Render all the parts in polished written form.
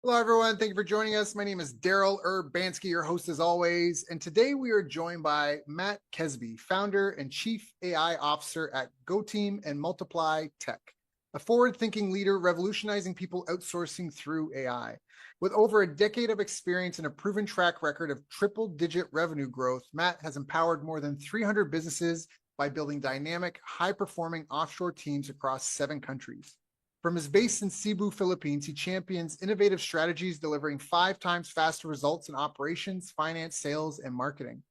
Hello, everyone. Thank you for joining us. My name is Daryl Urbanski, your host as always. And today we are joined by Matt Kesby, founder and chief AI officer at GoTeam and Multiply Tech, a forward-thinking leader revolutionizing people outsourcing through AI. With over a decade of experience and a proven track record of triple-digit revenue growth, Matt has empowered more than 300 businesses by building dynamic, high-performing offshore teams across 7 countries. From his base in Cebu, Philippines, he champions innovative strategies, delivering 5 times faster results in operations, finance, sales, and marketing.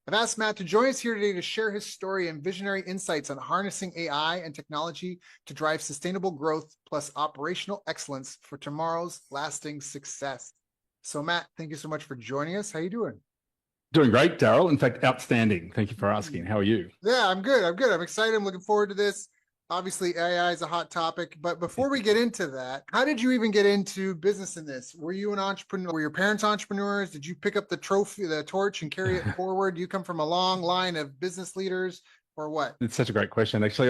I've asked Matt to join us here today to share his story and visionary insights on harnessing AI and technology to drive sustainable growth plus operational excellence for tomorrow's lasting success. So, Matt, thank you so much for joining us. How are you doing? Doing great, Daryl. In fact, outstanding. Thank you for asking. How are you? Yeah, I'm good. I'm excited. I'm looking forward to this. Obviously, AI is a hot topic, but before we get into that, how did you even get into business in this? Were you an entrepreneur? Were your parents entrepreneurs? Did you pick up the trophy, the torch, and carry it forward? Do you come from a long line of business leaders, or what? It's such a great question. Actually,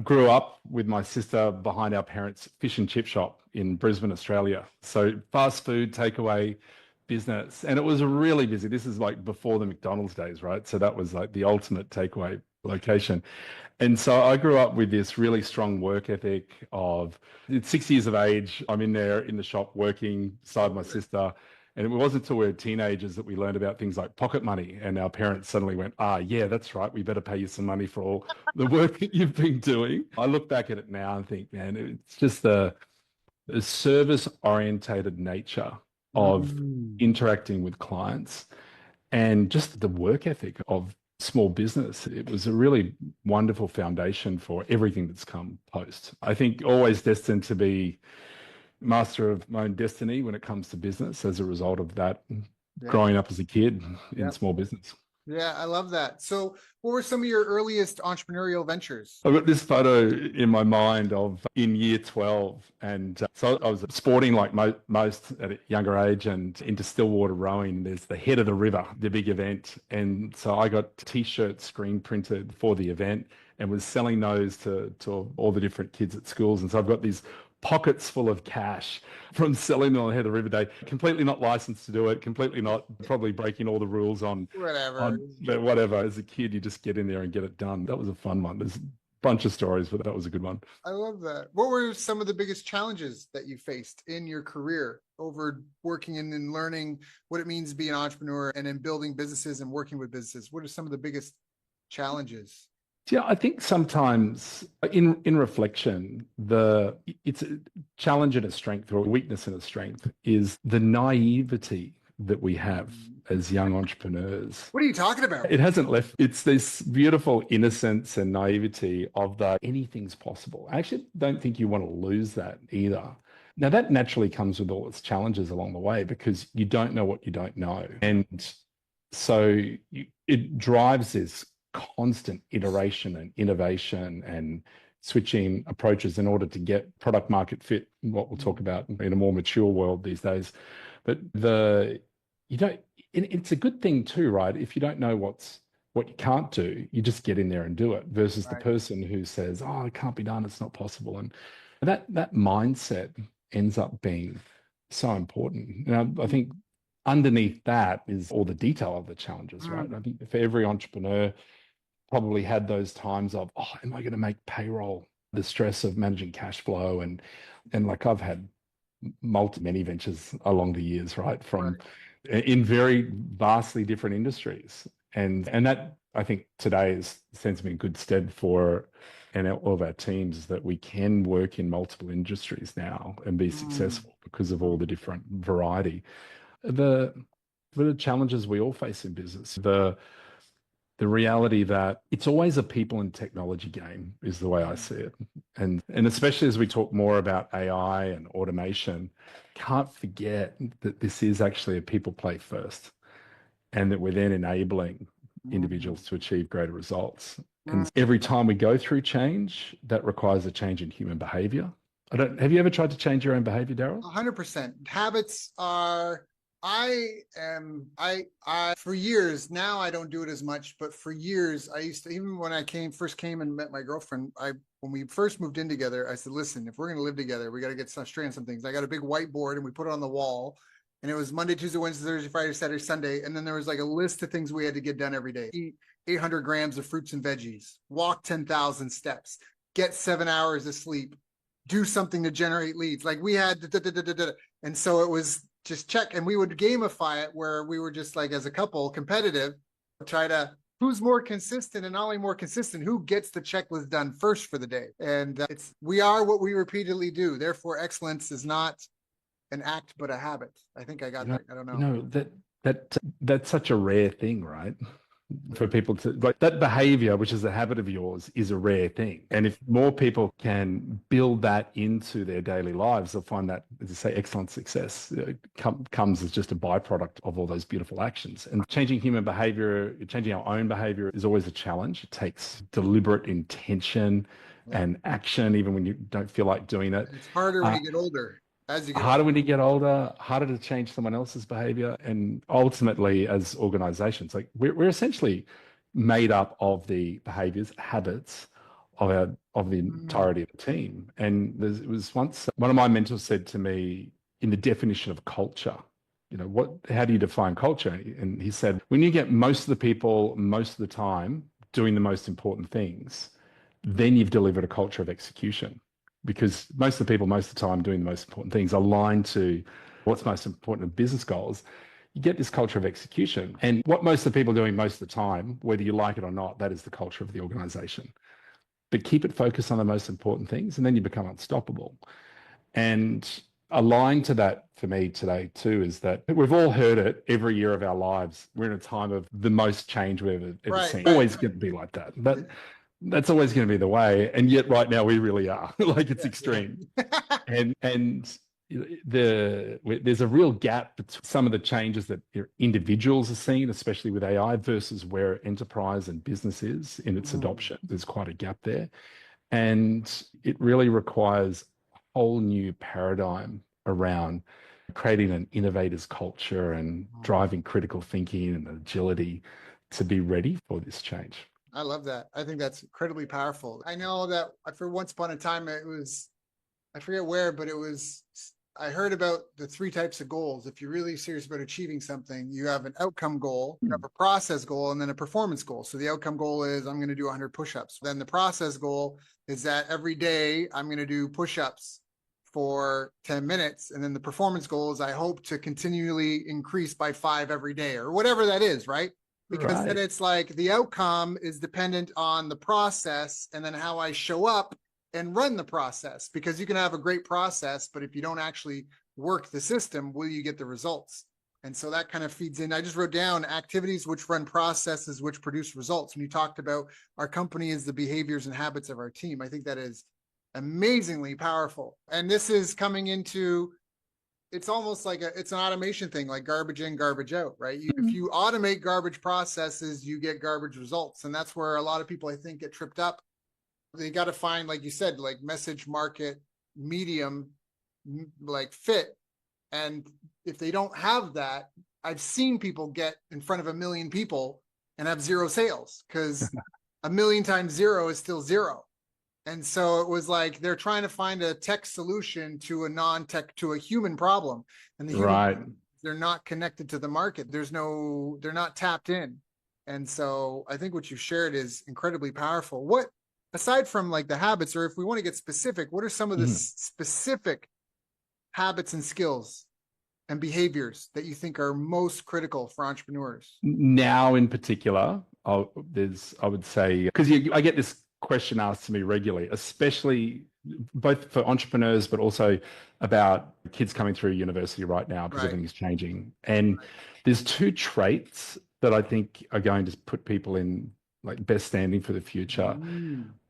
grew up with my sister behind our parents' fish and chip shop in Brisbane, Australia. So fast food takeaway business. And it was really busy. This is like before the McDonald's days, right? So that was like the ultimate takeaway location. And so I grew up with this really strong work ethic of at 6 years of age, I'm in there in the shop working beside my sister. And it wasn't until we were teenagers that we learned about things like pocket money. And our parents suddenly went, yeah, that's right. We better pay you some money for all the work that you've been doing. I look back at it now and think, man, it's just the service-orientated nature of interacting with clients and just the work ethic of small business. It was a really wonderful foundation for everything that's come post. I think always destined to be master of my own destiny when it comes to business as a result of that growing up as a kid in small business. Yeah, I love that. So what were some of your earliest entrepreneurial ventures? I've got this photo in my mind of in year 12. And so I was sporting like most at a younger age and into Stillwater rowing. There's the head of the river, the big event. And so I got T-shirts screen printed for the event and was selling those to all the different kids at schools. And so I've got these pockets full of cash from selling on the head of the river day, completely not licensed to do it, completely not probably breaking all the rules on whatever. As a kid, you just get in there and get it done. That was a fun one. There's a bunch of stories, but that was a good one. I love that. What were some of the biggest challenges that you faced in your career over working in and learning what it means to be an entrepreneur and in building businesses and working with businesses? What are some of the biggest challenges? Yeah, I think sometimes in reflection, it's a challenge and a strength or a weakness and a strength is the naivety that we have as young entrepreneurs. What are you talking about? It hasn't left. It's this beautiful innocence and naivety of that anything's possible. I actually don't think you want to lose that either. Now, that naturally comes with all its challenges along the way because you don't know what you don't know. And so it drives this constant iteration and innovation and switching approaches in order to get product market fit, what we'll talk about in a more mature world these days. But it's a good thing too, right? If you don't know what you can't do, you just get in there and do it versus the person who says, oh, it can't be done, it's not possible. And that mindset ends up being so important. Now, I think underneath that is all the detail of the challenges, right? I think for every entrepreneur, probably had those times of, am I going to make payroll? The stress of managing cash flow and like I've had many ventures along the years, right? In very vastly different industries. And that I think today stands me in good stead for and all of our teams that we can work in multiple industries now and be successful because of all the different variety. The challenges we all face in business, the reality that it's always a people and technology game is the way I see it. And especially as we talk more about AI and automation, can't forget that this is actually a people play first and that we're then enabling individuals to achieve greater results. And every time we go through change, that requires a change in human behavior. Have you ever tried to change your own behavior, Daryl? 100%. Habits are... for years now, I don't do it as much, but for years I used to, even when I first came and met my girlfriend, I when we first moved in together, I said, listen, if we're going to live together, we got to get straight on some things. I got a big whiteboard and we put it on the wall, and it was Monday, Tuesday, Wednesday, Thursday, Friday, Saturday, Sunday. And then there was like a list of things we had to get done every day. Eat 800 grams of fruits and veggies, walk 10,000 steps, get 7 hours of sleep, do something to generate leads. Like we had, and so it was just check. And we would gamify it where we were just like, as a couple, competitive, try to who's more consistent, and not only more consistent, who gets the checklist done first for the day. And we are what we repeatedly do. Therefore, excellence is not an act, but a habit. I think I got that. I don't know. That's such a rare thing, right? For people to like that behavior, which is a habit of yours, is a rare thing. And if more people can build that into their daily lives, they'll find that, as I say, excellent success comes as just a byproduct of all those beautiful actions. And changing human behavior, changing our own behavior is always a challenge. It takes deliberate intention and action, even when you don't feel like doing it. It's harder when you get older. Harder when you get older, harder to change someone else's behavior. And ultimately, as organizations, like we're essentially made up of the behaviors, habits of the entirety of the team. And it was once one of my mentors said to me, in the definition of culture, how do you define culture? And he said, when you get most of the people, most of the time doing the most important things, then you've delivered a culture of execution. Because most of the people, most of the time, doing the most important things aligned to what's most important in business goals, you get this culture of execution. And what most of the people are doing most of the time, whether you like it or not, that is the culture of the organization. But keep it focused on the most important things, and then you become unstoppable. And aligned to that for me today too is that we've all heard it every year of our lives. We're in a time of the most change we've ever seen. Always going to be like that. But that's always going to be the way. And yet right now we really are. Like it's extreme. And there's a real gap between some of the changes that individuals are seeing, especially with AI, versus where enterprise and business is in its adoption. There's quite a gap there. And it really requires a whole new paradigm around creating an innovator's culture and driving critical thinking and agility to be ready for this change. I love that. I think that's incredibly powerful. I know that for once upon a time, it was, I forget where, but I heard about the 3 types of goals. If you're really serious about achieving something, you have an outcome goal, you have a process goal, and then a performance goal. So the outcome goal is I'm going to do 100 push-ups. Then the process goal is that every day I'm going to do push-ups for 10 minutes. And then the performance goal is I hope to continually increase by 5 every day, or whatever that is, right? Because then it's like the outcome is dependent on the process and then how I show up and run the process. Because you can have a great process, but if you don't actually work the system, will you get the results? And so that kind of feeds in. I just wrote down activities which run processes which produce results. When you talked about our company is the behaviors and habits of our team, I think that is amazingly powerful. And this is coming into, it's almost like it's an automation thing, like garbage in, garbage out, right? If you automate garbage processes, you get garbage results. And that's where a lot of people, I think, get tripped up. They got to find, like you said, like message, market, medium, like fit. And if they don't have that, I've seen people get in front of 1 million people and have 0 sales, because 1 million times 0 is still 0. And so it was like they're trying to find a tech solution to a non-tech, to a human problem. And the human, they're not connected to the market. They're not tapped in. And so I think what you shared is incredibly powerful. What, aside from like the habits, or if we want to get specific, what are some of the specific habits and skills and behaviors that you think are most critical for entrepreneurs? Now in particular, I would say, because I get this question asked to me regularly, especially both for entrepreneurs, but also about kids coming through university right now, because everything's changing. And there's 2 traits that I think are going to put people in like best standing for the future.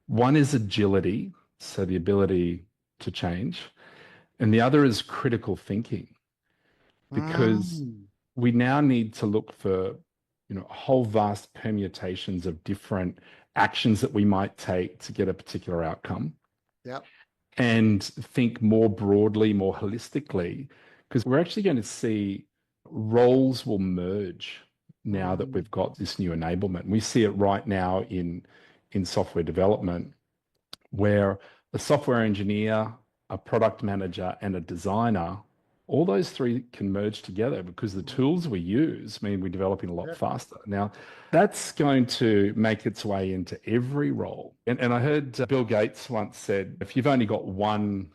One is agility, so the ability to change. And the other is critical thinking, because we now need to look for, whole vast permutations of different actions that we might take to get a particular outcome. And think more broadly, more holistically, because we're actually going to see roles will merge now that we've got this new enablement. We see it right now in software development, where a software engineer, a product manager, and a designer, all those three can merge together because the tools we use mean we're developing a lot Yeah. faster. Now, that's going to make its way into every role. And I heard Bill Gates once said, if you've only got one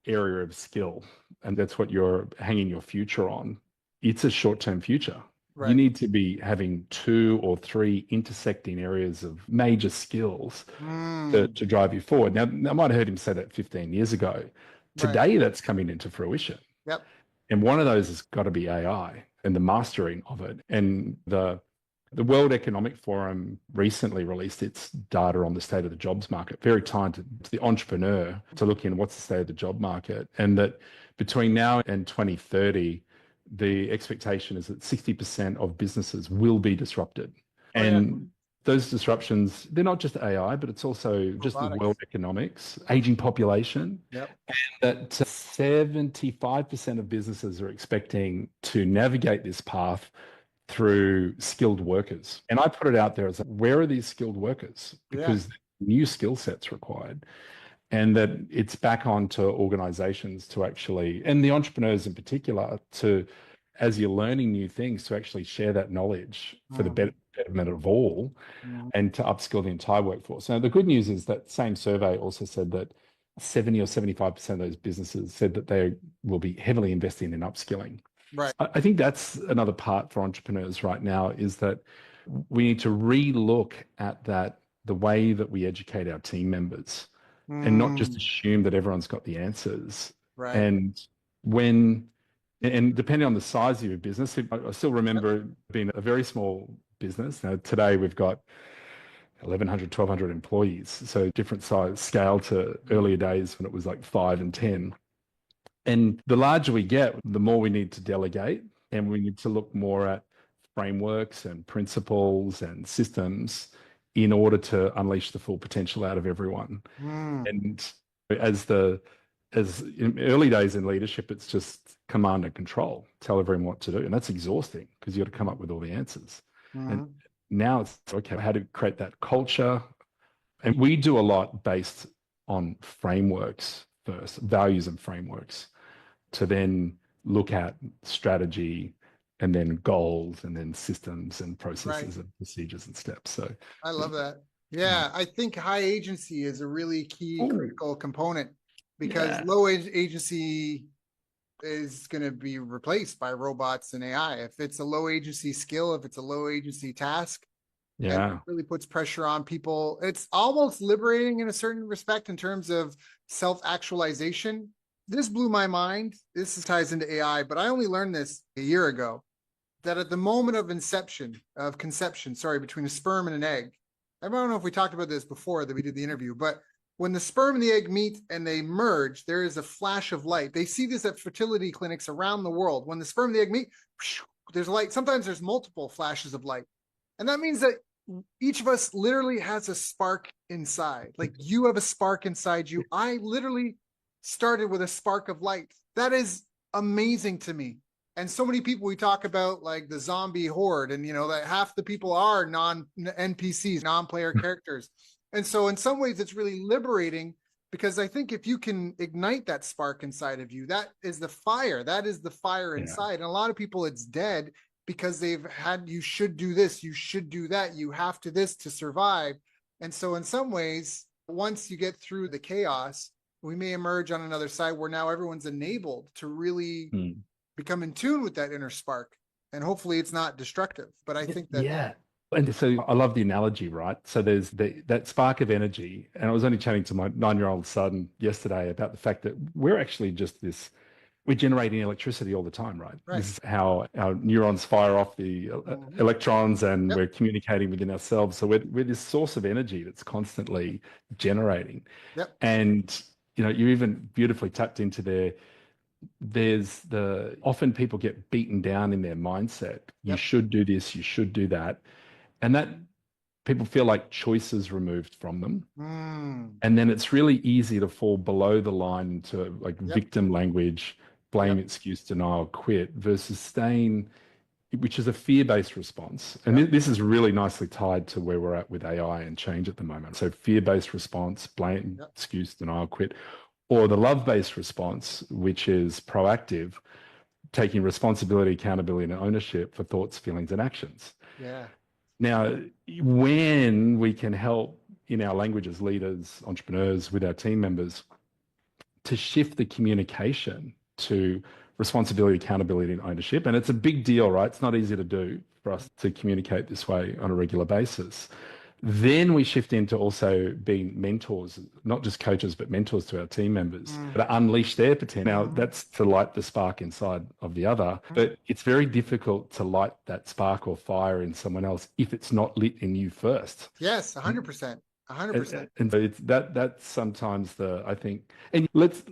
area of skill and that's what you're hanging your future on, it's a short-term future. You Right. need to be having 2 or 3 intersecting areas of major skills to Mm. drive you forward. Now, I might have heard him say that 15 years ago. Right. Today, that's coming into fruition. Yep. And one of those has got to be AI and the mastering of it. And the World Economic Forum recently released its data on the state of the jobs market, very tied to the entrepreneur to look in what's the state of the job market. And that between now and 2030, the expectation is that 60% of businesses will be disrupted. Oh yeah. And those disruptions, they're not just AI, but it's also just the Robotics. world economics, aging population, Yep. that 75% of businesses are expecting to navigate this path through skilled workers. And I put it out there as where are these skilled workers? Yeah. Because new skill sets required. And that it's back onto organizations to actually, and the entrepreneurs in particular, to, as you're learning new things, to actually share that knowledge for the Mm. betterment of all Mm. and to upskill the entire workforce. Now, the good news is that same survey also said that 70 or 75% of those businesses said that they will be heavily investing in upskilling. Right. I think that's another part for entrepreneurs right now is that we need to re-look at that, the way that we educate our team members and not just Mm. assume that everyone's got the answers. Right. And when, and depending on the size of your business, I still Yep. remember being a very small business. Now, today we've got 1,100, 1,200 employees. So different size scale to earlier days when it was like 5 and 10. And the larger we get, the more we need to delegate and we need to look more at frameworks and principles and systems in order to unleash the full potential out of everyone. Mm. And as in early days in leadership, it's just command and control, tell everyone what to do. And that's exhausting because you got to come up with all the answers. And Mm. now it's okay, how to create that culture. And we do a lot based on frameworks first, values and frameworks, to then look at strategy and then goals and then systems and Right. processes and procedures and steps. So I love that. Yeah, I think high agency is a really key Ooh. critical component because Yeah. low agency is going to be replaced by robots and AI. If it's a low agency skill, if it's a low agency task, and Yeah. it really puts pressure on people. It's almost liberating in a certain respect in terms of self-actualization. This blew my mind. This ties into AI, but I only learned this a year ago, that at the moment of conception, between a sperm and an egg, I don't know if we talked about this before that we did the interview, but when the sperm and the egg meet and they merge, there is a flash of light. They see this at fertility clinics around the world. When the sperm and the egg meet, there's light. Sometimes there's multiple flashes of light. And that means that each of us literally has a spark inside. Like you have a spark inside you. I literally started with a spark of light. That is amazing to me. And so many people we talk about like the zombie horde, and that half the people are non-NPCs, non-player characters. And so in some ways it's really liberating, because I think if you can ignite that spark inside of you, that is the fire. That is the fire inside. And a lot of people, it's dead because they've had, you should do this, you should do that, you have to this to survive. And so in some ways, once you get through the chaos, we may emerge on another side where now everyone's enabled to really become in tune with that inner spark. And hopefully it's not destructive. But I think that... Yeah. And so I love the analogy, right? So there's that spark of energy. And I was only chatting to my 9-year-old son yesterday about the fact that we're actually just this, we're generating electricity all the time, right? This is how our neurons fire off the electrons, and we're communicating within ourselves. So we're this source of energy that's constantly generating. And, you even beautifully tapped into there's often people get beaten down in their mindset. You should do this, you should do that. And that people feel like choices removed from them. And then it's really easy to fall below the line into like victim language, blame, excuse, denial, quit, versus staying which is a fear-based response. And this is really nicely tied to where we're at with AI and change at the moment. So fear-based response, blame, excuse, denial, quit, or the love-based response, which is proactive, taking responsibility, accountability, and ownership for thoughts, feelings, and actions. Yeah. Now, when we can help in our language as leaders, entrepreneurs, with our team members, to shift the communication to responsibility, accountability, and ownership. And it's a big deal, right? It's not easy to do for us to communicate this way on a regular basis. Then we shift into also being mentors, not just coaches, but mentors to our team members to unleash their potential. Now, that's to light the spark inside of the other, but it's very difficult to light that spark or fire in someone else if it's not lit in you first. Yes, 100%. 100%. And so it's that's sometimes I think, and let's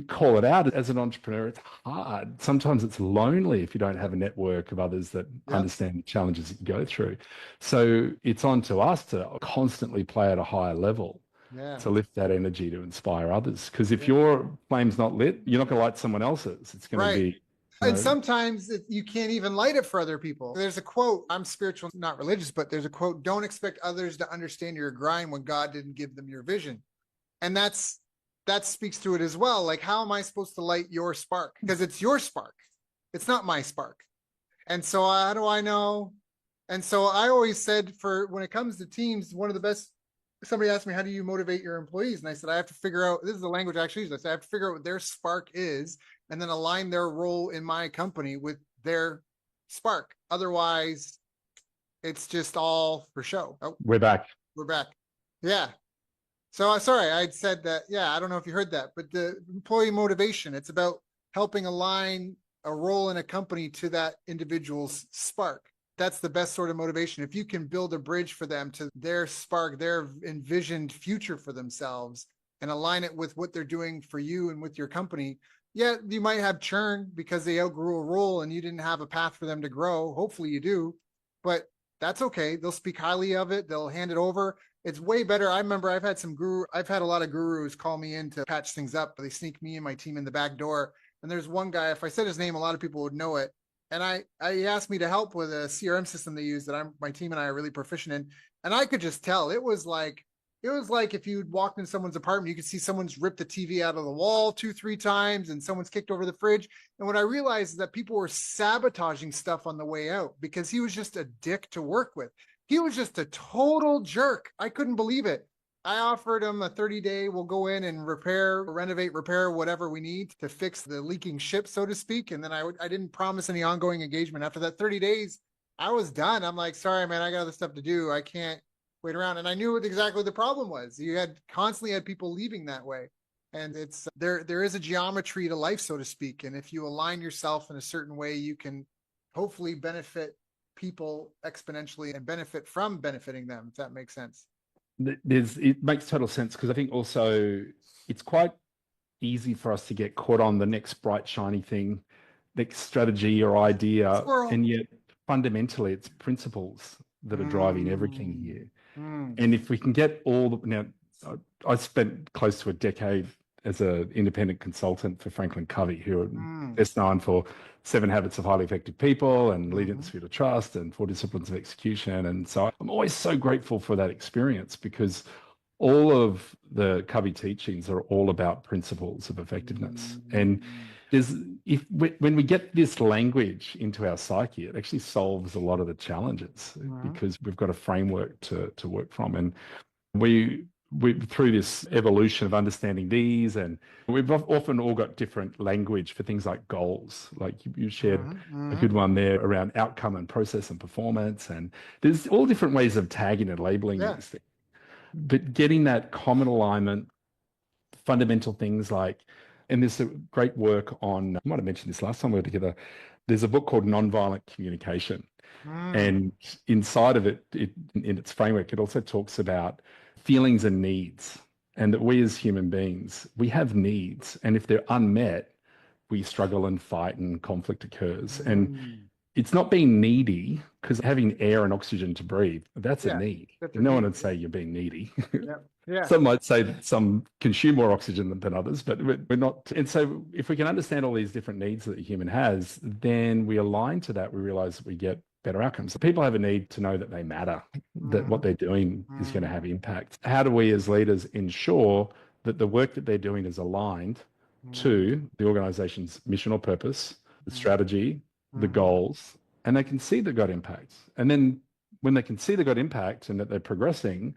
call it out as an entrepreneur, it's hard. Sometimes it's lonely if you don't have a network of others that understand the challenges that you go through. So it's on to us to constantly play at a higher level to lift that energy to inspire others. Because if your flame's not lit, you're not going to light someone else's. It's going to be... And sometimes you can't even light it for other people. There's a quote, I'm spiritual, not religious, but there's a quote, don't expect others to understand your grind when God didn't give them your vision. And that speaks to it as well. Like, how am I supposed to light your spark? Because it's your spark. It's not my spark. And so how do I know? And so I always said, for when it comes to teams, one of the best, somebody asked me, how do you motivate your employees? And I said, I have to figure out, this is the language I actually use. I said, I have to figure out what their spark is and then align their role in my company with their spark. Otherwise, it's just all for show. Oh, we're back. We're back. Yeah. So sorry, I said that. Yeah, I don't know if you heard that, but the employee motivation, it's about helping align a role in a company to that individual's spark. That's the best sort of motivation. If you can build a bridge for them to their spark, their envisioned future for themselves, and align it with what they're doing for you and with your company. Yeah, you might have churn because they outgrew a role and you didn't have a path for them to grow. Hopefully you do, but that's okay. They'll speak highly of it. They'll hand it over. It's way better. I remember I've had a lot of gurus call me in to patch things up, but they sneak me and my team in the back door. And there's one guy, if I said his name, a lot of people would know it. And he asked me to help with a CRM system they use that my team and I are really proficient in. And I could just tell it was like if you'd walked in someone's apartment, you could see someone's ripped the TV out of the wall 2-3 times and someone's kicked over the fridge. And what I realized is that people were sabotaging stuff on the way out because he was just a dick to work with. He was just a total jerk. I couldn't believe it. I offered him a 30-day, we'll go in and repair whatever we need to fix the leaking ship, so to speak. And then I didn't promise any ongoing engagement. After that 30 days, I was done. I'm like, sorry, man, I got other stuff to do. I can't wait around. And I knew what exactly the problem was. You constantly had people leaving that way. And it's there is a geometry to life, so to speak. And if you align yourself in a certain way, you can hopefully benefit people exponentially and benefit from benefiting them, if that makes sense. It makes total sense, because I think also it's quite easy for us to get caught on the next bright, shiny thing, next strategy or idea. And yet fundamentally it's principles that are driving everything here. And if we can get now, I spent close to a decade as an independent consultant for Franklin Covey, who are best known for 7 Habits of Highly Effective People and Leading the Sphere of Trust and 4 Disciplines of Execution. And so I'm always so grateful for that experience, because all of the Covey teachings are all about principles of effectiveness. And when we get this language into our psyche, it actually solves a lot of the challenges because we've got a framework to work from. And we through this evolution of understanding these, and we've often all got different language for things like goals. Like you shared a good one there around outcome and process and performance. And there's all different ways of tagging and labeling these things. But getting that common alignment, fundamental things like, and there's a great work on, I might have mentioned this last time we were together, there's a book called Nonviolent Communication. And inside of it, in its framework, it also talks about feelings and needs, and that we as human beings, we have needs. And if they're unmet, we struggle and fight and conflict occurs. And it's not being needy, because having air and oxygen to breathe, that's a Yeah, need. that's a No one need. would say you're being needy. Yeah, yeah. Some might say that some consume more oxygen than others, but we're not. And so, if we can understand all these different needs that a human has, then we align to that. We realize that we get better outcomes. So people have a need to know that they matter, that what Mhm, they're doing is going to have mhm, impact. How do we as leaders ensure that the work that they're doing is aligned mhm, to the organization's mission or purpose, the mhm, strategy, the mhm, goals, and they can see they've got impact. And then when they can see they've got impact and that they're progressing,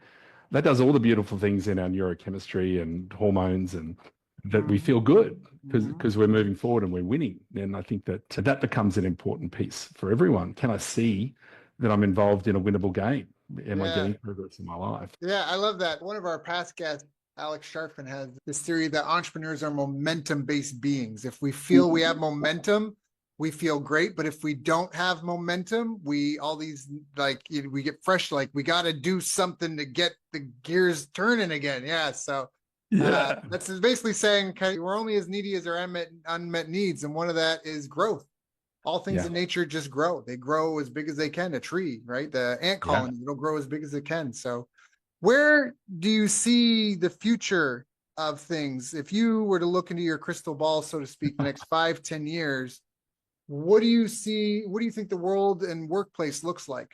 that does all the beautiful things in our neurochemistry and hormones, and that we mhm, feel good mhm. because we're moving forward and we're winning. And I think that that becomes an important piece for everyone. Can I see that I'm involved in a winnable game? Am I Yeah, getting progress in my life? yeah, I love that. One of our past guests, Alex Sharfin, has this theory that entrepreneurs are momentum-based beings. If we feel we have momentum, we feel great. But if we don't have momentum, we all these like we get fresh, like we got to do something to get the gears turning again. Yeah, so Yeah. that's basically saying we're only as needy as our unmet needs, and one of that is growth. All things Yeah. in nature just grow. They grow as big as they can. A tree, right? The ant Yeah. colony, it'll grow as big as it can. So, where do you see the future of things? If you were to look into your crystal ball, so to speak, the next 5, 10 years, what do you see? What do you think the world and workplace looks like?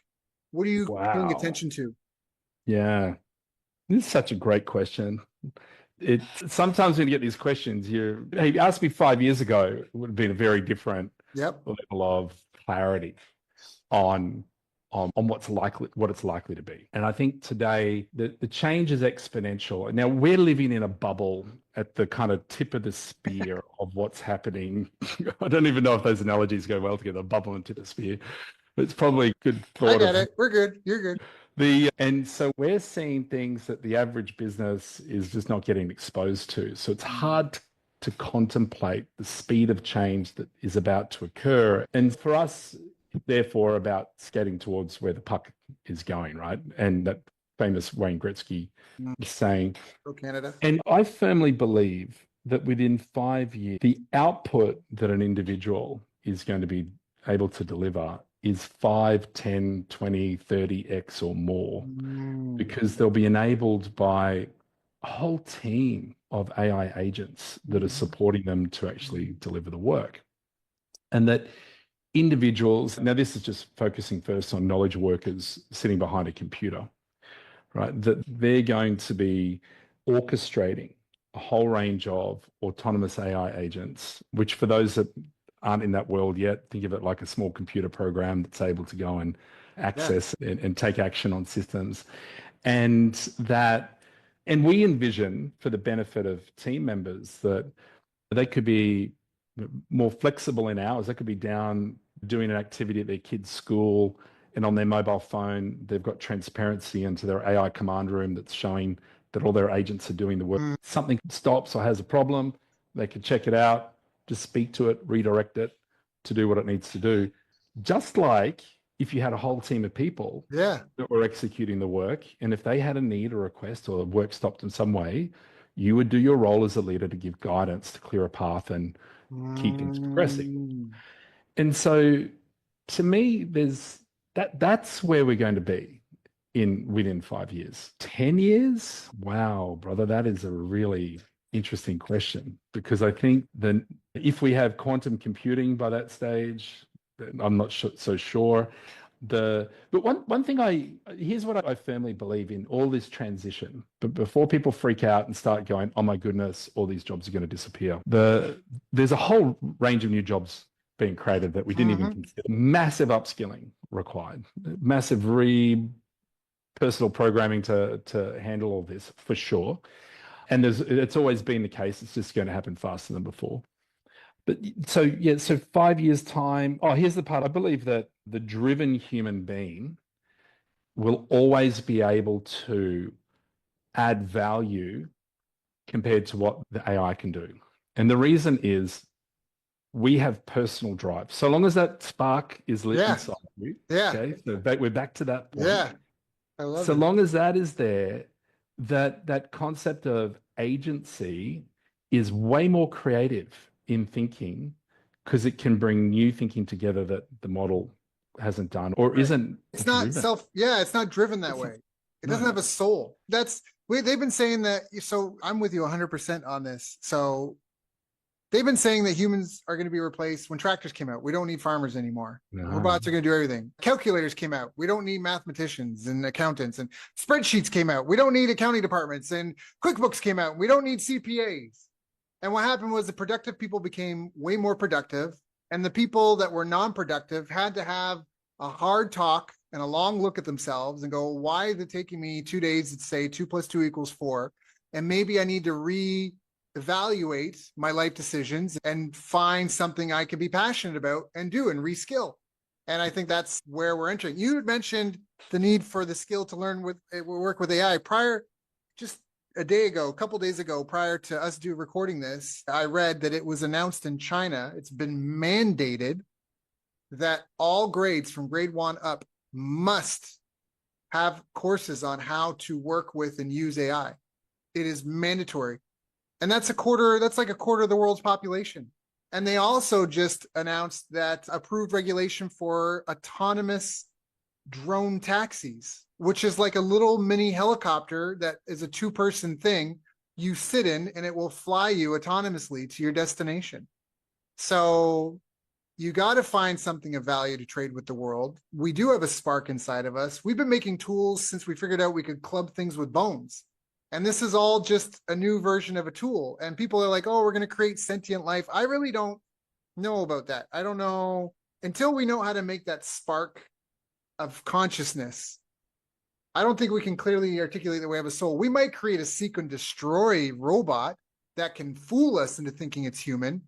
What are you paying Wow. attention to? Yeah. This is such a great question. It sometimes when you get these questions, hey, you asked me 5 years ago, it would have been a very different Yep. level of clarity on on what it's likely to be. And I think today the change is exponential. Now we're living in a bubble at the kind of tip of the spear of what's happening. I don't even know if those analogies go well together, bubble and tip of spear. But it's probably a good I thought get of it. We're good. You're good. and so we're seeing things that the average business is just not getting exposed to. So it's hard to contemplate the speed of change that is about to occur. And for us, therefore, about skating towards where the puck is going, right? And that famous Wayne Gretzky saying, Go Canada. and I firmly believe that within 5 years, the output that an individual is going to be able to deliver is 5, 10, 20, 30x or more, Mm. because they'll be enabled by a whole team of AI agents that are Mhm. supporting them to actually deliver the work. And that individuals, now this is just focusing first on knowledge workers sitting behind a computer, right? That they're going to be orchestrating a whole range of autonomous AI agents, which for those that aren't in that world yet, think of it like a small computer program that's able to go and Yeah. access and take action on systems. And that, and we envision for the benefit of team members that they could be more flexible in hours. They could be down doing an activity at their kid's school, and on their mobile phone, they've got transparency into their AI command room that's showing that all their agents are doing the work. Mm. Something stops or has a problem, they can check it out, just speak to it, redirect it to do what it needs to do. Just like if you had a whole team of people Yeah. that were executing the work, and if they had a need or request or the work stopped in some way, you would do your role as a leader to give guidance to clear a path and keep things progressing. Mm. And so to me, that's where we're going to be in within 5 years. 10 years? Wow, brother, that is a really interesting question, because I think that if we have quantum computing by that stage, I'm not so sure. But one thing here's what I firmly believe in all this transition. But before people freak out and start going, oh my goodness, all these jobs are going to disappear. There's a whole range of new jobs being created that we didn't even Mhm. consider. Massive upskilling required, massive personal programming to handle all this for sure. And it's always been the case. It's just going to happen faster than before. But so yeah, so 5 years time. Oh, here's the part. I believe that the driven human being will always be able to add value compared to what the AI can do. And the reason is we have personal drive. So long as that spark is lit Yeah. inside you, Yeah. okay, so we're back to that point. Yeah. I love So it. long as that is there, that concept of agency is way more creative in thinking, because it can bring new thinking together that the model hasn't done or Right. isn't It's not driven. self, yeah, it's not driven that It's way. It doesn't no, have a soul. They've been saying that. So I'm with you 100% on this. So they've been saying that humans are going to be replaced when tractors came out. We don't need farmers anymore. no. Robots are going to do everything. Calculators came out. We don't need mathematicians and accountants, and spreadsheets came out. We don't need accounting departments, and QuickBooks came out. We don't need CPAs. And what happened was the productive people became way more productive, and the people that were non-productive had to have a hard talk and a long look at themselves and go, why is it taking me 2 days to say 2 + 2 = 4? And maybe I need to evaluate my life decisions and find something I can be passionate about and do and reskill. And I think that's where we're entering. You had mentioned the need for the skill to learn with work with AI prior, just a day ago, a couple days ago, prior to us recording this. I read that it was announced in China. It's been mandated that all grades from grade 1 up must have courses on how to work with and use AI. It is mandatory. And that's like a quarter of the world's population. And they also just announced that approved regulation for autonomous drone taxis, which is like a little mini helicopter that is a 2-person thing you sit in and it will fly you autonomously to your destination. So you got to find something of value to trade with the world. We do have a spark inside of us. We've been making tools since we figured out we could club things with bones. And this is all just a new version of a tool. And people are like, oh, we're going to create sentient life. I really don't know about that. I don't know until we know how to make that spark of consciousness. I don't think we can clearly articulate that we have a soul. We might create a seek and destroy robot that can fool us into thinking it's human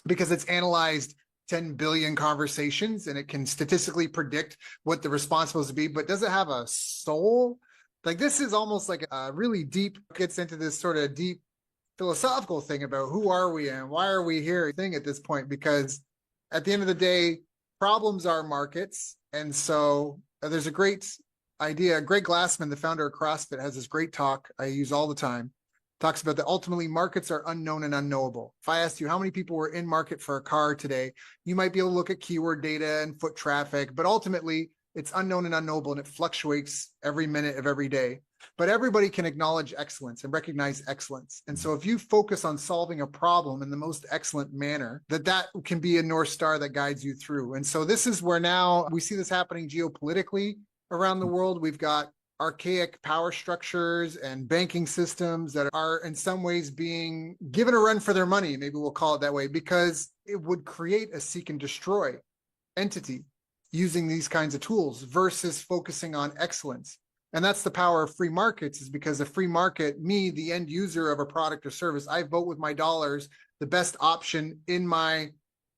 because it's analyzed 10 billion conversations and it can statistically predict what the response is supposed to be. But does it have a soul? Like, this is almost like a really deep, gets into this sort of deep philosophical thing about who are we and why are we here thing at this point, because at the end of the day, problems are markets. And so there's a great idea. Greg Glassman, the founder of CrossFit, has this great talk I use all the time. Talks about that ultimately markets are unknown and unknowable. If I asked you how many people were in market for a car today, you might be able to look at keyword data and foot traffic, but ultimately it's unknown and unknowable, and it fluctuates every minute of every day. But everybody can acknowledge excellence and recognize excellence. And so if you focus on solving a problem in the most excellent manner, that can be a North Star that guides you through. And so this is where now we see this happening geopolitically around the world. We've got archaic power structures and banking systems that are in some ways being given a run for their money, maybe we'll call it that way, because it would create a seek and destroy entity using these kinds of tools versus focusing on excellence. And that's the power of free markets, is because a free market, me, the end user of a product or service, I vote with my dollars the best option in my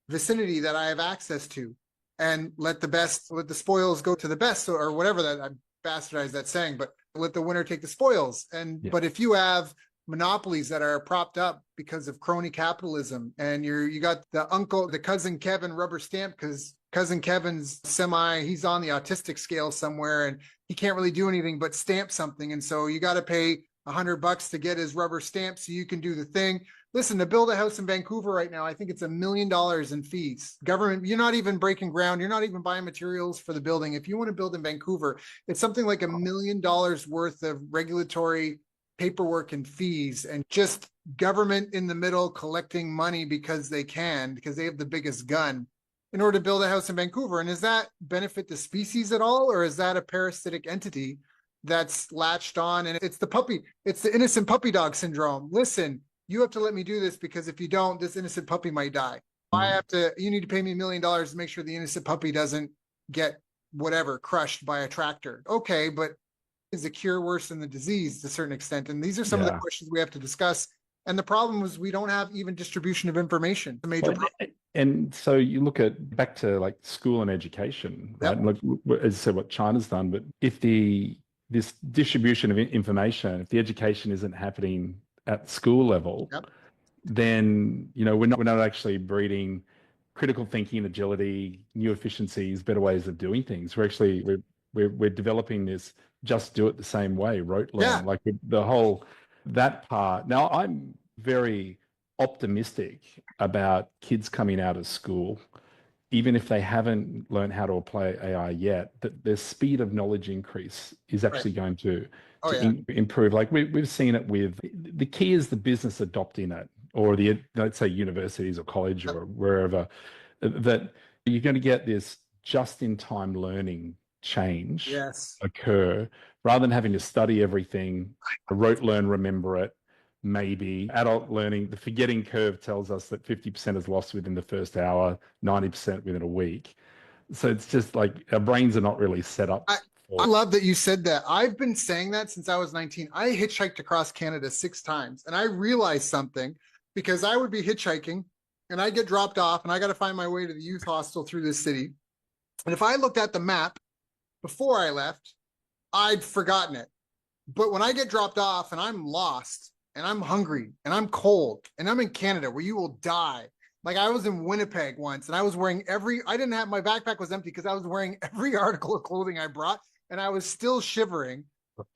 vicinity that I have access to, and let the spoils go to the best, or whatever that I bastardized that saying, but let the winner take the spoils. But if you have monopolies that are propped up because of crony capitalism, and you got the cousin Kevin rubber stamp because cousin Kevin's he's on the autistic scale somewhere and he can't really do anything but stamp something. And so you got to pay $100 to get his rubber stamp so you can do the thing. Listen, to build a house in Vancouver right now, I think it's $1 million in fees. Government, you're not even breaking ground. You're not even buying materials for the building. If you want to build in Vancouver, it's something like $1 million worth of regulatory paperwork and fees, and just government in the middle collecting money because they have the biggest gun in order to build a house in Vancouver. And does that benefit the species at all? Or is that a parasitic entity that's latched on? And it's the innocent puppy dog syndrome. Listen, you have to let me do this, because if you don't, this innocent puppy might die. You need to pay me $1 million to make sure the innocent puppy doesn't get crushed by a tractor. Okay, but is the cure worse than the disease to a certain extent? And these are some of the questions we have to discuss. And the problem is we don't have even distribution of information. The major problem. And so you look back to like school and education, right? Yep. Like, as I said, what China's done, but if this distribution of information, if the education isn't happening at school level, yep, then we're not actually breeding critical thinking, agility, new efficiencies, better ways of doing things. We're developing this just do it the same way, rote learn, yeah, like that part. Now I'm very optimistic about kids coming out of school even if they haven't learned how to apply AI yet, that their speed of knowledge increase is Right. actually going to Oh yeah. improve. Like we've seen it with the key is the business adopting it, or the let's say universities or college Yep. or wherever, that you're going to get this just-in-time learning change Yes. occur rather than having to study everything, rote learn, remember it. Maybe adult learning, the forgetting curve tells us that 50% is lost within the first hour, 90% within a week. So it's just like our brains are not really set up I, I for. love that you said that. I've been saying that since I was 19. I hitchhiked across Canada 6 times, and I realized something because I would be hitchhiking and I get dropped off and I got to find my way to the youth hostel through this city. And if I looked at the map before I left, I'd forgotten it. But when I get dropped off and I'm lost and I'm hungry and I'm cold and I'm in Canada where you will die. Like I was in Winnipeg once and I was wearing I didn't have, my backpack was empty because I was wearing every article of clothing I brought and I was still shivering.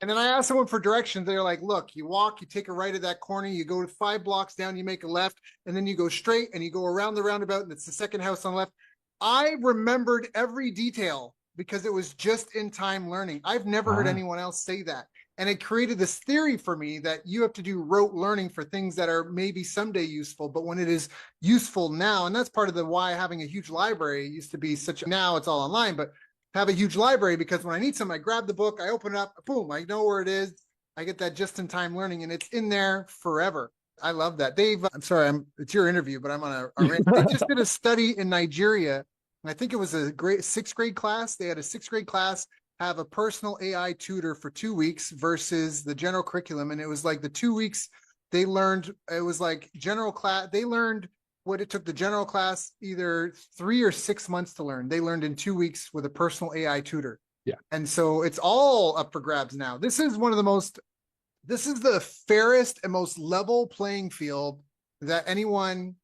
And then I asked someone for directions. They're like, look, you walk, you take a right at that corner, you go 5 blocks down, you make a left, and then you go straight and you go around the roundabout and it's the second house on the left. I remembered every detail because it was just in time learning. I've never heard anyone else say that. And it created this theory for me that you have to do rote learning for things that are maybe someday useful, but when it is useful now, and that's part of the why having a huge library used to be such, now it's all online, but have a huge library because when I need something, I grab the book, I open it up, boom, I know where it is. I get that just in time learning and it's in there forever. I love that. Dave, I'm sorry, it's your interview, but I'm on a rant. They just did a study in Nigeria, and I think it was a great 6th grade class. They had a 6th grade class have a personal AI tutor for 2 weeks versus the general curriculum. And it was like the 2 weeks they learned, it was like general class, they learned what it took the general class either 3 or 6 months to learn. They learned in 2 weeks with a personal AI tutor. Yeah. And so it's all up for grabs now. This is the fairest and most level playing field that anyone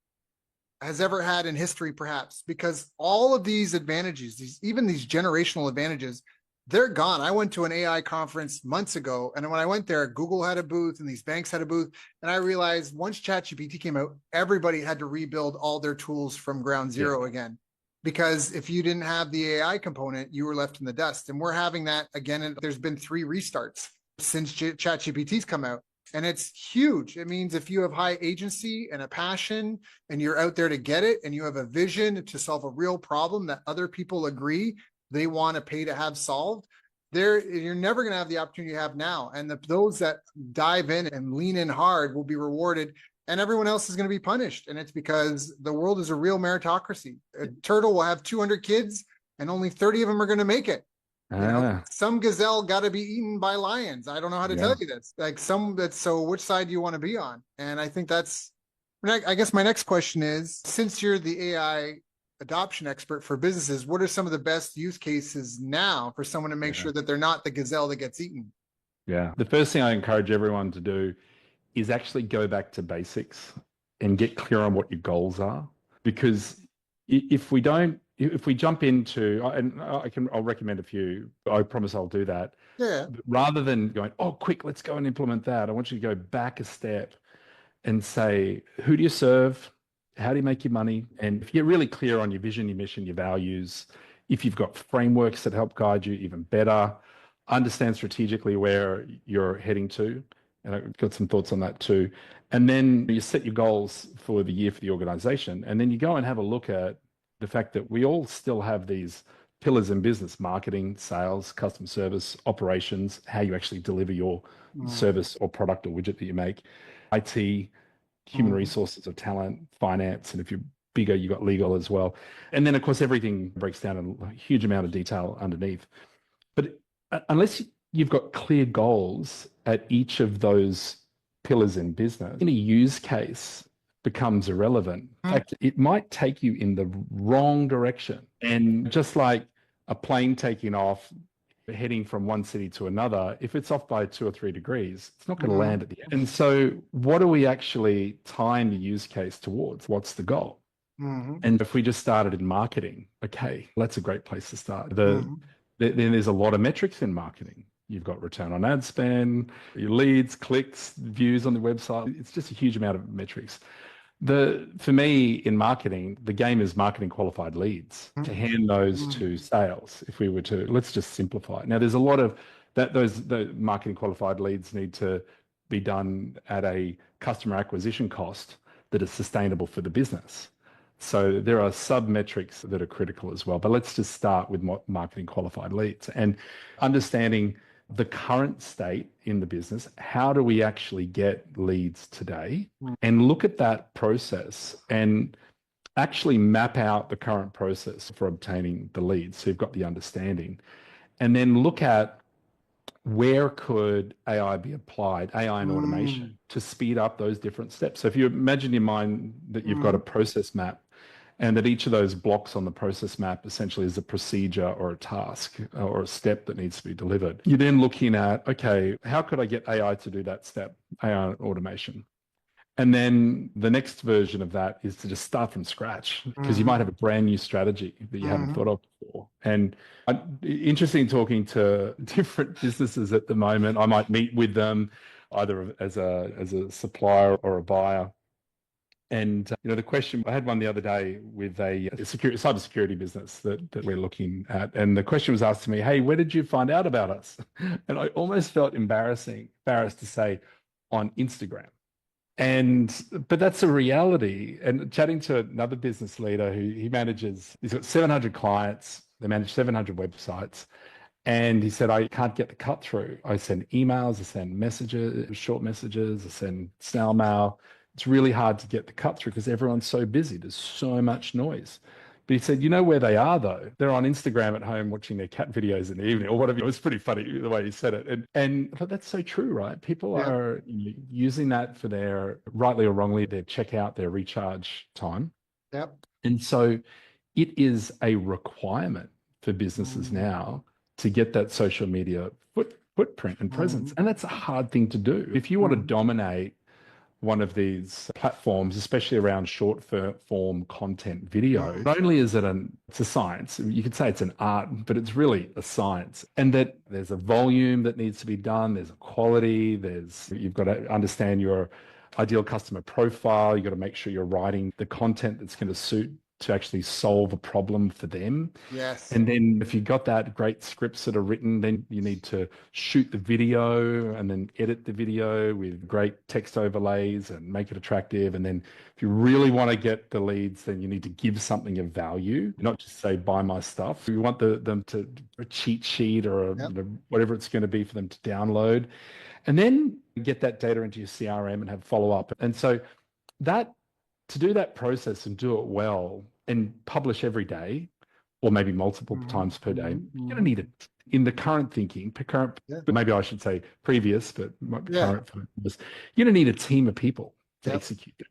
has ever had in history, perhaps, because all of these advantages, even these generational advantages, they're gone. I went to an AI conference months ago, and when I went there, Google had a booth and these banks had a booth, and I realized once ChatGPT came out, everybody had to rebuild all their tools from ground zero again, because if you didn't have the AI component, you were left in the dust. And we're having that again, and there's been 3 restarts since ChatGPT's come out. And it's huge. It means if you have high agency and a passion and you're out there to get it and you have a vision to solve a real problem that other people agree they want to pay to have solved, you're never going to have the opportunity you have now. And those that dive in and lean in hard will be rewarded, and everyone else is going to be punished. And it's because the world is a real meritocracy. A turtle will have 200 kids and only 30 of them are going to make it. You know, some gazelle got to be eaten by lions. I don't know how to tell you this. Like so which side do you want to be on? And I think I guess my next question is, since you're the AI adoption expert for businesses, what are some of the best use cases now for someone to make sure that they're not the gazelle that gets eaten? Yeah. The first thing I encourage everyone to do is actually go back to basics and get clear on what your goals are. Because if we jump into, and I'll recommend a few, I promise I'll do that. Yeah. Rather than going, oh, quick, let's go and implement that. I want you to go back a step and say, who do you serve? How do you make your money? And if you're really clear on your vision, your mission, your values, if you've got frameworks that help guide you even better, understand strategically where you're heading to. And I've got some thoughts on that too. And then you set your goals for the year for the organization. And then you go and have a look at the fact that we all still have these pillars in business: marketing, sales, customer service, operations, how you actually deliver your service or product or widget that you make, IT, human resources or talent, finance, and if you're bigger, you've got legal as well. And then, of course, everything breaks down in a huge amount of detail underneath. But unless you've got clear goals at each of those pillars in business, any use case becomes irrelevant. In fact, it might take you in the wrong direction. And just like a plane taking off, heading from one city to another, if it's off by 2 or 3 degrees, it's not going to land at the end. And so what do we actually time the use case towards? What's the goal? And if we just started in marketing, okay, that's a great place to start. Then there's a lot of metrics in marketing. You've got return on ad spend, your leads, clicks, views on the website. It's just a huge amount of metrics. For me in marketing, the game is marketing qualified leads to hand those to sales. If we were to, let's just simplify it. Now, there's a lot of that, the marketing qualified leads need to be done at a customer acquisition cost that is sustainable for the business. So there are sub metrics that are critical as well. But let's just start with marketing qualified leads and understanding the current state in the business. How do we actually get leads today? And look at that process and actually map out the current process for obtaining the leads. So you've got the understanding. And then look at where could AI be applied, AI and automation, to speed up those different steps. So if you imagine in your mind that you've got a process map and that each of those blocks on the process map essentially is a procedure or a task or a step that needs to be delivered. You're then looking at, okay, how could I get AI to do that step, AI automation? And then the next version of that is to just start from scratch because you might have a brand new strategy that you haven't thought of before. And interesting talking to different businesses at the moment. I might meet with them either as a supplier or a buyer. And the question, I had one the other day with a cybersecurity business that we're looking at. And the question was asked to me, hey, where did you find out about us? And I almost felt embarrassed to say on Instagram. But that's a reality. And chatting to another business leader he's got 700 clients, they manage 700 websites. And he said, I can't get the cut through. I send emails, I send messages, short messages, I send snail mail. It's really hard to get the cut through because everyone's so busy. There's so much noise. But he said, you know where they are, though? They're on Instagram at home watching their cat videos in the evening or whatever. It was pretty funny the way he said it. And I thought that's so true, right? People are using that for their, rightly or wrongly, their checkout, their recharge time. Yep. And so it is a requirement for businesses now to get that social media footprint and presence. And that's a hard thing to do. If you want to dominate one of these platforms, especially around short form content video, not only is it's a science, you could say it's an art, but it's really a science. And that there's a volume that needs to be done, there's a quality, you've got to understand your ideal customer profile, you've got to make sure you're writing the content that's going to suit to actually solve a problem for them. Yes. And then if you've got that great scripts that are written, then you need to shoot the video and then edit the video with great text overlays and make it attractive. And then if you really want to get the leads, then you need to give something of value, not just say, buy my stuff. You want them to a cheat sheet or whatever it's going to be for them to download. And then get that data into your CRM and have follow up. And so to do that process and do it well and publish every day or maybe multiple times per day, you're going to need it in the current thinking, but maybe I should say previous, but current focus, you're going to need a team of people to execute it.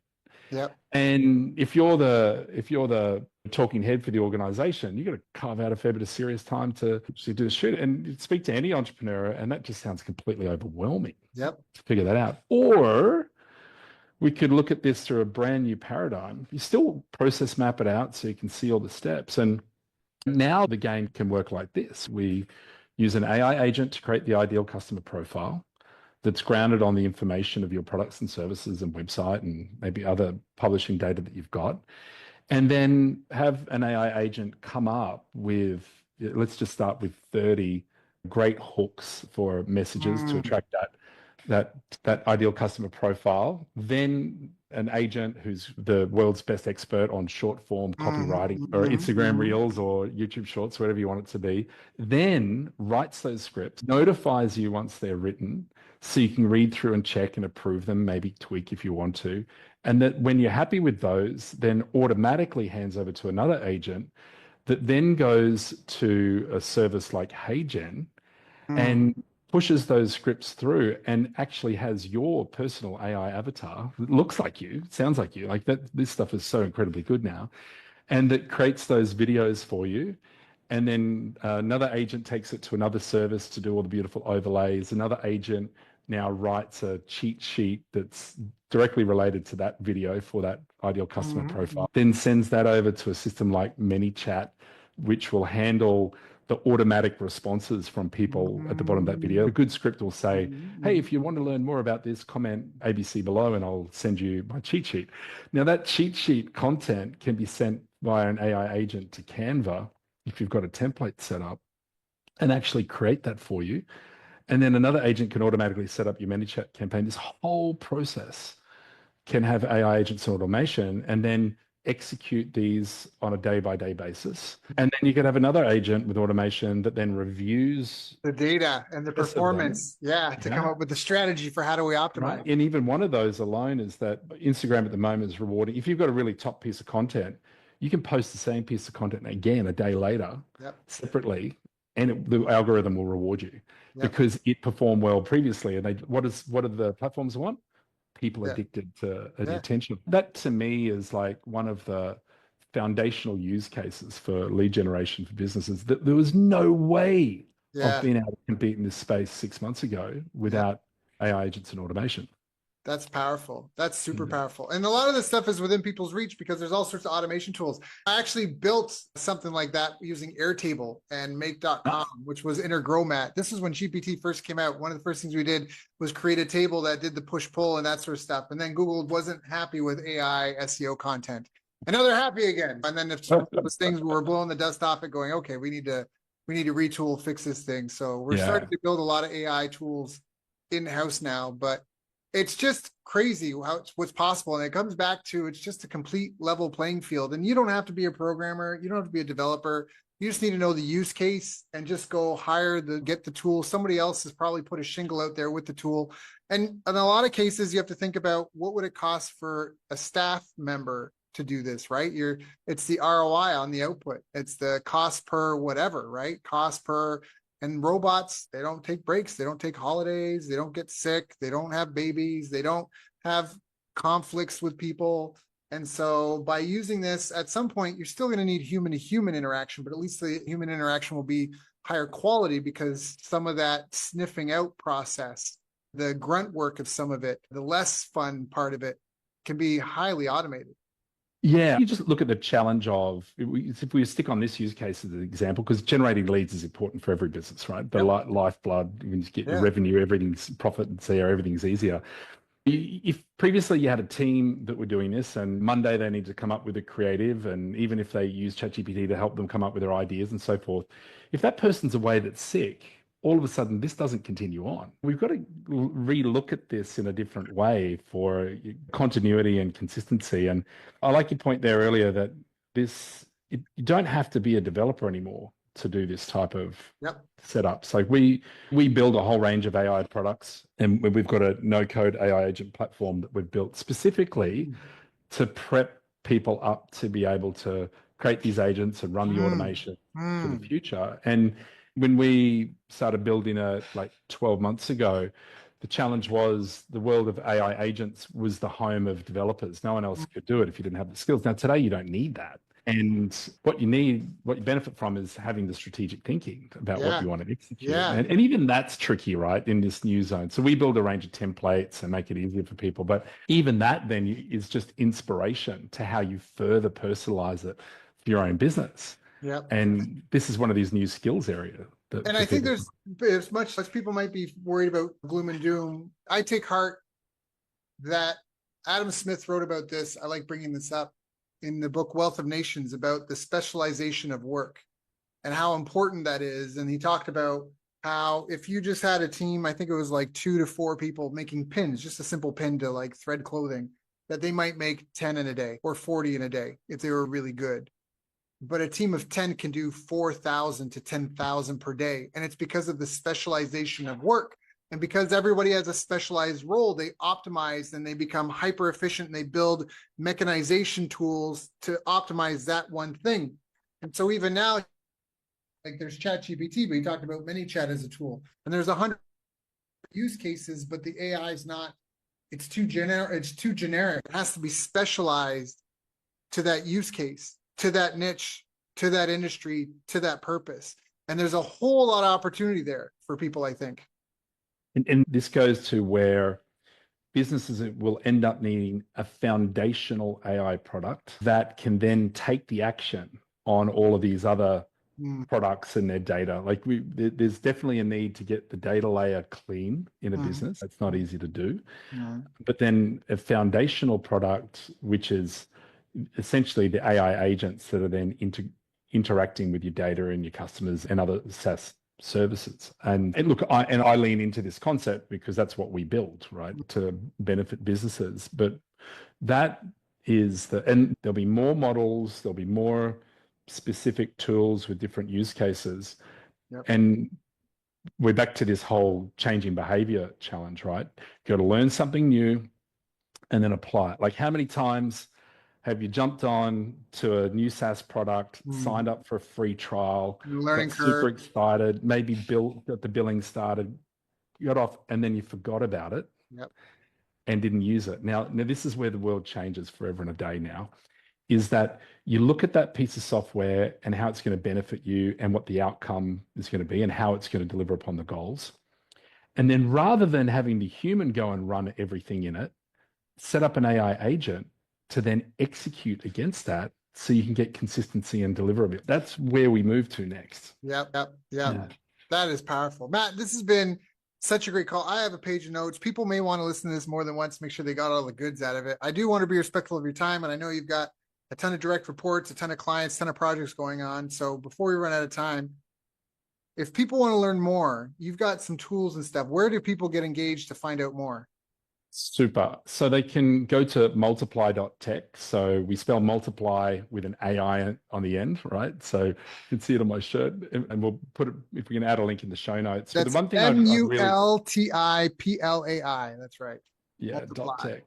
Yep. And if you're the talking head for the organization, you've got to carve out a fair bit of serious time to do the shoot and speak to any entrepreneur. And that just sounds completely overwhelming. Yep. To figure that out. Or we could look at this through a brand new paradigm. You still process map it out so you can see all the steps. And now the game can work like this. We use an AI agent to create the ideal customer profile that's grounded on the information of your products and services and website and maybe other publishing data that you've got. And then have an AI agent come up with, let's just start with 30 great hooks for messages to attract that ideal customer profile. Then an agent who's the world's best expert on short form copywriting or Instagram Reels or YouTube Shorts, whatever you want it to be, then writes those scripts, notifies you once they're written so you can read through and check and approve them, maybe tweak if you want to. And that when you're happy with those, then automatically hands over to another agent that then goes to a service like HeyGen and pushes those scripts through and actually has your personal AI avatar that looks like you, sounds like you, like that. This stuff is so incredibly good now. And that creates those videos for you. And then another agent takes it to another service to do all the beautiful overlays. Another agent now writes a cheat sheet that's directly related to that video for that ideal customer profile, then sends that over to a system like ManyChat, which will handle the automatic responses from people at the bottom of that video. A good script will say, hey, if you want to learn more about this, comment ABC below and I'll send you my cheat sheet. Now that cheat sheet content can be sent via an AI agent to Canva if you've got a template set up and actually create that for you. And then another agent can automatically set up your ManyChat campaign. This whole process can have AI agents and automation and then execute these on a day-by-day basis. And then you could have another agent with automation that then reviews the data and the performance, to come up with the strategy for how do we optimize. Right. And even one of those alone is that Instagram at the moment is rewarding. If you've got a really top piece of content, you can post the same piece of content again a day later, separately, and the algorithm will reward you because it performed well previously. And what do the platforms want? People addicted to attention. That to me is like one of the foundational use cases for lead generation for businesses. That there was no way of being able to compete in this space 6 months ago without AI agents and automation. That's powerful. That's super powerful. And a lot of this stuff is within people's reach because there's all sorts of automation tools. I actually built something like that using Airtable and make.com, which was Intergromat. This is when GPT first came out. One of the first things we did was create a table that did the push-pull and that sort of stuff. And then Google wasn't happy with AI SEO content. And now they're happy again. And then if those things were blowing the dust off it going, okay, we need to retool, fix this thing. So we're starting to build a lot of AI tools in-house now, but it's just crazy what's possible. And it comes back to, it's just a complete level playing field. And you don't have to be a programmer. You don't have to be a developer. You just need to know the use case and just go get the tool. Somebody else has probably put a shingle out there with the tool. And in a lot of cases, you have to think about what would it cost for a staff member to do this, right? It's the ROI on the output. It's the cost per whatever, right? Cost per. And robots, they don't take breaks. They don't take holidays. They don't get sick. They don't have babies. They don't have conflicts with people. And so by using this, at some point, you're still going to need human-to-human interaction, but at least the human interaction will be higher quality because some of that sniffing out process, the grunt work of some of it, the less fun part of it can be highly automated. Yeah, you just look at the challenge of, if we stick on this use case as an example, because generating leads is important for every business, right? The lifeblood, you can just get your revenue, everything's profit and there, everything's easier. If previously you had a team that were doing this and Monday they need to come up with a creative, and even if they use ChatGPT to help them come up with their ideas and so forth, if that person's away that's sick, all of a sudden this doesn't continue on. We've got to relook at this in a different way for continuity and consistency. And I like your point there earlier that you don't have to be a developer anymore to do this type of setup. So we build a whole range of AI products, and we've got a no-code AI agent platform that we've built specifically to prep people up to be able to create these agents and run the automation for the future. And when we started building like 12 months ago, the challenge was the world of AI agents was the home of developers. No one else could do it if you didn't have the skills. Now, today, you don't need that. And what you benefit from is having the strategic thinking about what you want to execute. And even that's tricky, right, in this new zone. So we build a range of templates and make it easier for people. But even that then is just inspiration to how you further personalize it for your own business. And this is one of these new skills area. And I think there's, as much as people might be worried about gloom and doom, I take heart that Adam Smith wrote about this. I like bringing this up in the book Wealth of Nations about the specialization of work and how important that is. And he talked about how if you just had a team, I think it was like 2 to 4 people making pins, just a simple pin to like thread clothing, that they might make 10 in a day or 40 in a day if they were really good. But a team of 10 can do 4,000 to 10,000 per day. And it's because of the specialization of work. And because everybody has a specialized role, they optimize and they become hyper efficient and they build mechanization tools to optimize that one thing. And so even now, like there's ChatGPT, but you talked about ManyChat as a tool. And there's 100 use cases, but the AI is not, it's too generic. It has to be specialized to that use case, to that niche, to that industry, to that purpose. And there's a whole lot of opportunity there for people, I think. And this goes to where businesses will end up needing a foundational AI product that can then take the action on all of these other products and their data. Like there's definitely a need to get the data layer clean in a business. It's not easy to do. But then a foundational product, which is essentially the AI agents that are then interacting with your data and your customers and other SaaS services. And look, I lean into this concept because that's what we build, right, to benefit businesses. But that is and there'll be more models, there'll be more specific tools with different use cases. And we're back to this whole changing behavior challenge, right? You've got to learn something new and then apply it. Like, how many times have you jumped on to a new SaaS product, signed up for a free trial, learning got curve, super excited, maybe got the billing started, got off, and then you forgot about it and didn't use it. Now, this is where the world changes forever and a day now, is that you look at that piece of software and how it's going to benefit you and what the outcome is going to be and how it's going to deliver upon the goals. And then rather than having the human go and run everything in it, set up an AI agent to then execute against that so you can get consistency and deliverability. That's where we move to next. Yep. That is powerful. Matt, this has been such a great call. I have a page of notes. People may want to listen to this more than once, make sure they got all the goods out of it. I do want to be respectful of your time, and I know you've got a ton of direct reports, a ton of clients, a ton of projects going on. So before we run out of time, if people want to learn more, you've got some tools and stuff. Where do people get engaged to find out more? Super. So they can go to multiply.tech. So we spell multiply with an AI on the end, right? So you can see it on my shirt, and we'll put it, if we can add a link in the show notes. That's but the one thing MULTIPLAI. That's right. Yeah, .tech.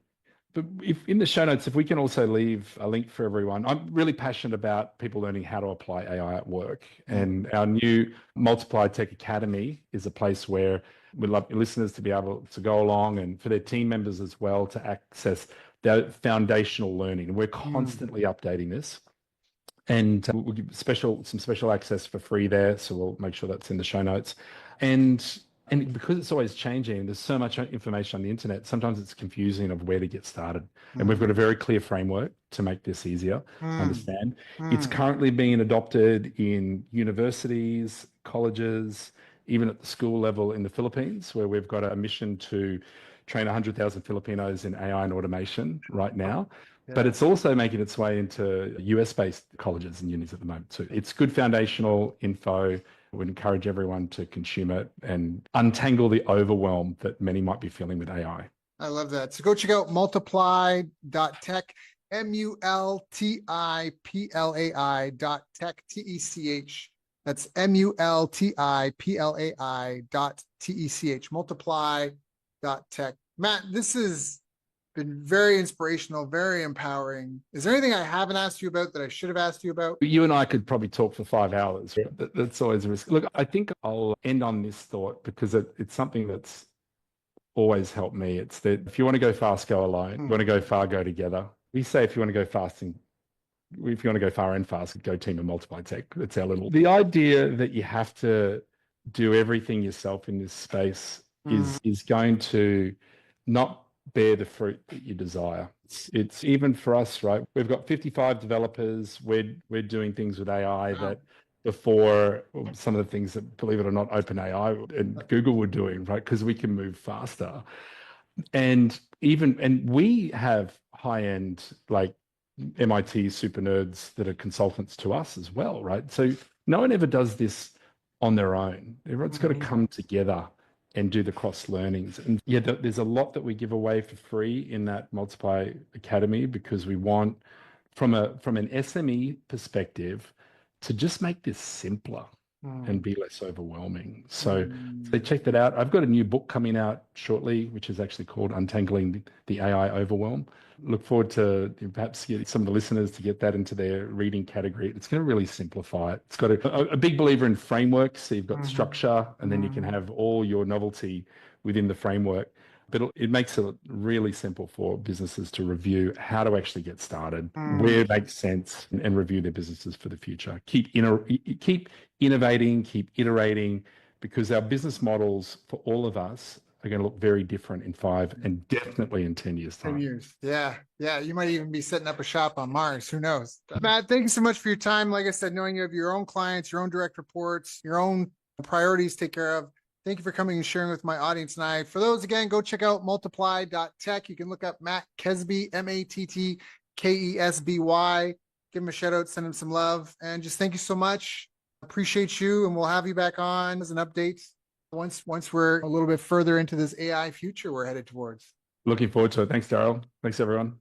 But if in the show notes, if we can also leave a link for everyone, I'm really passionate about people learning how to apply AI at work. And our new Multiply Tech Academy is a place where we'd love listeners to be able to go along, and for their team members as well to access their foundational learning. We're constantly updating this. And we'll give some special access for free there. So we'll make sure that's in the show notes. And because it's always changing, there's so much information on the internet, sometimes it's confusing of where to get started. And we've got a very clear framework to make this easier to understand. It's currently being adopted in universities, colleges, even at the school level in the Philippines, where we've got a mission to train 100,000 Filipinos in AI and automation right now. But it's also making its way into US-based colleges and unis at the moment too. It's good foundational info. Would encourage everyone to consume it and untangle the overwhelm that many might be feeling with AI. I love that. So go check out multiply.tech, MULTIPLAI.tech, TECH. That's MULTIPLAI.TECH, multiply.tech. Matt, this has been very inspirational, very empowering. Is there anything I haven't asked you about that I should have asked you about? You and I could probably talk for 5 hours. That's always a risk. Look, I think I'll end on this thought because it's something that's always helped me. It's that if you want to go fast, go alone. If you want to go far, go together. We say if you want to go fast if you want to go far and fast, go team and multiply tech. That's our little. The idea that you have to do everything yourself in this space is going to not bear the fruit that you desire. It's even for us, right? We've got 55 developers. We're doing things with AI that before some of the things that, believe it or not, OpenAI and Google were doing, right? Because we can move faster. And we have high-end, like MIT super nerds that are consultants to us as well, right? So no one ever does this on their own. Everyone's got to come together and do the cross learnings. And yeah, there's a lot that we give away for free in that Multiply Academy because we want, from an SME perspective, to just make this simpler and be less overwhelming. So check that out. I've got a new book coming out shortly, which is actually called Untangling the AI Overwhelm. Look forward to perhaps get some of the listeners to get that into their reading category. It's going to really simplify it. It's got a big believer in frameworks. So you've got structure, and then you can have all your novelty within the framework. But it makes it really simple for businesses to review how to actually get started, where it makes sense, and review their businesses for the future. Keep innovating, keep iterating, because our business models for all of us are going to look very different in 5 and definitely in 10 years' 10 time. years. Yeah. Yeah. You might even be setting up a shop on Mars. Who knows? Matt, thank you so much for your time. Like I said, knowing you have your own clients, your own direct reports, your own priorities to take care of. Thank you for coming and sharing with my audience tonight. For those, again, go check out multiply.tech. You can look up Matt Kesby, Mattkesby. Give him a shout out, send him some love. And just thank you so much. Appreciate you. And we'll have you back on as an update once we're a little bit further into this AI future we're headed towards. Looking forward to it. Thanks, Daryl. Thanks, everyone.